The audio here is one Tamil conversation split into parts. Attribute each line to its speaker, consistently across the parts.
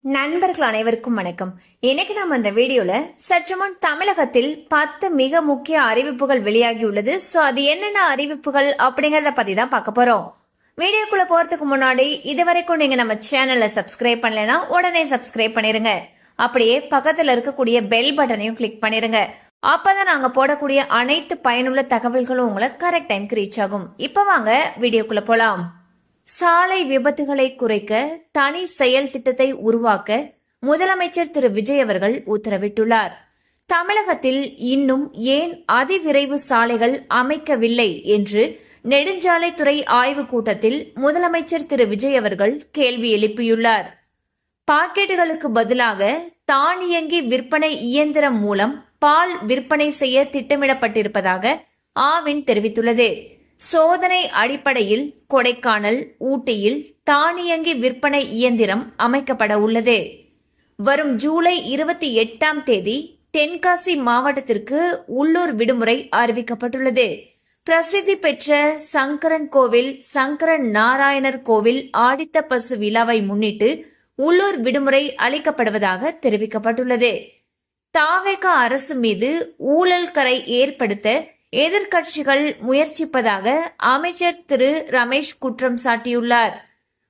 Speaker 1: நண்பர்கள் அனைவருக்கும் வணக்கம். இன்னைக்கு நம்ம இந்த வீடியோல சற்று முன் தமிழகத்தில் 10 மிக முக்கிய அறிவிப்புகள் வெளியாகி உள்ளது. சோ அது என்னென்ன அறிவிப்புகள் அப்படிங்கறத பத்தி தான் பார்க்க போறோம். வீடியோக்குள்ள போறதுக்கு முன்னாடி இதுவரைக்கும் நீங்க நம்ம சேனலை சப்ஸ்கிரைப் பண்ணலனா உடனே சப்ஸ்கிரைப் பண்ணிருங்க. அப்படியே பக்கத்துல இருக்கக்கூடிய பெல் பட்டனையும் கிளிக் பண்ணிருங்க. அப்பதான் நாங்க போடக்கூடிய அனைத்து பயனுள்ள தகவல்களும் உங்களை கரெக்ட் டைம்க்கு ரீச் ஆகும். இப்ப வாங்க வீடியோக்குள்ள போலாம். சாலை விபத்துகளை குறைக்க தனி செயல் திட்டத்தை உருவாக்க முதலமைச்சர் திரு விஜய் அவர்கள் உத்தரவிட்டுள்ளார். தமிழகத்தில் இன்னும் ஏன் அதிவிரைவு சாலைகள் அமைக்கவில்லை என்று நெடுஞ்சாலைத்துறை ஆய்வுக் கூட்டத்தில் முதலமைச்சர் திரு விஜய் அவர்கள் கேள்வி எழுப்பியுள்ளார். பாக்கெட்டுகளுக்கு பதிலாக தானியங்கி விற்பனை இயந்திரம் மூலம் பால் விற்பனை செய்ய திட்டமிடப்பட்டிருப்பதாக ஆவின் தெரிவித்துள்ளது. சோதனை அடிப்படையில் கொடைக்கானல், ஊட்டியில் தானியங்கி விற்பனை இயந்திரம் அமைக்கப்பட உள்ளது. வரும் ஜூலை 28ஆம் தேதி தென்காசி மாவட்டத்திற்கு உள்ளூர் விடுமுறை அறிவிக்கப்பட்டுள்ளது. பிரசித்தி பெற்ற சங்கரன் கோவில், சங்கரன் நாராயணர் கோவில் ஆடித்த பசு விழாவை முன்னிட்டு உள்ளூர் விடுமுறை அளிக்கப்படுவதாக தெரிவிக்கப்பட்டுள்ளது. தாவேக அரசு மீது ஊழல் கரை ஏற்படுத்த எதிர்க்கட்சிகள் முயற்சிப்பதாக அமைச்சர் திரு ரமேஷ் குற்றம் சாட்டியுள்ளார்.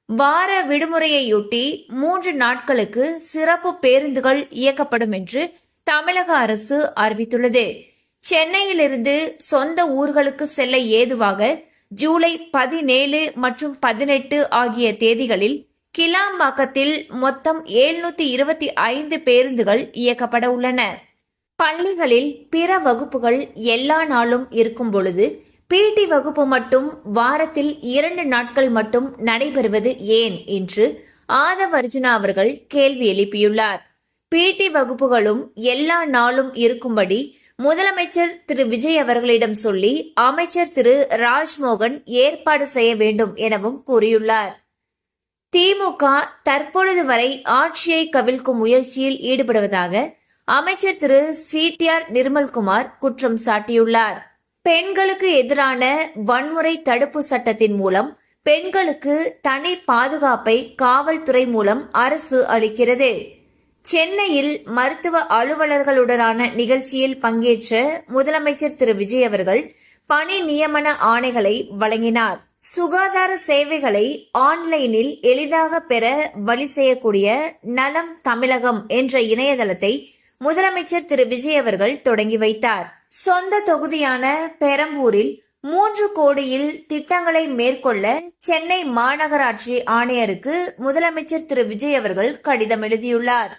Speaker 1: வார விடுமுறையொட்டி 3 நாட்களுக்கு சிறப்பு பேருந்துகள் இயக்கப்படும் என்று தமிழக அரசு அறிவித்துள்ளது. சென்னையிலிருந்து சொந்த ஊர்களுக்கு செல்ல ஏதுவாக ஜூலை 17 மற்றும் 18 ஆகிய தேதிகளில் கிளாம்பாக்கத்தில் மொத்தம் 725 பேருந்துகள் இயக்கப்பட உள்ளன. பள்ளிகளில் பிற வகுப்புகள் எல்லா நாளும் இருக்கும் பொழுது பிடி வகுப்பு மட்டும் வாரத்தில் 2 நாட்கள் மட்டும் நடைபெறுவது ஏன் என்று ஆதவ் அர்ஜுனா அவர்கள் கேள்வி எழுப்பியுள்ளார். பிடி வகுப்புகளும் எல்லா நாளும் இருக்கும்படி முதலமைச்சர் திரு விஜய் அவர்களிடம் சொல்லி அமைச்சர் திரு ராஜ்மோகன் ஏற்பாடு செய்ய வேண்டும் எனவும் கூறியுள்ளார். திமுக தற்பொழுது வரை ஆட்சியை கவிழ்க்கும் முயற்சியில் ஈடுபடுவதாக அமைச்சர் திரு சிடிஆர் நிர்மல்குமார் குற்றம் சாட்டியுள்ளார். பெண்களுக்கு எதிரான வன்முறை தடுப்பு சட்டத்தின் மூலம் பெண்களுக்கு தனி பாதுகாப்பை காவல்துறை மூலம் அரசு அளிக்கிறது. சென்னையில் மருத்துவ அலுவலர்களுடனான நிகழ்ச்சியில் பங்கேற்ற முதலமைச்சர் திரு விஜய் அவர்கள் பணி நியமன ஆணைகளை வழங்கினார். சுகாதார சேவைகளை ஆன்லைனில் எளிதாக பெற வழி செய்யக்கூடிய நலம் தமிழகம் என்ற இணையதளத்தை முதலமைச்சர் திரு விஜய் அவர்கள் தொடங்கி வைத்தார். சொந்த தொகுதியான பெரம்பூரில் 3 கோடியில் திட்டங்களை மேற்கொள்ள சென்னை மாநகராட்சி ஆணையருக்கு முதலமைச்சர் திரு விஜய் அவர்கள் கடிதம் எழுதியுள்ளார்.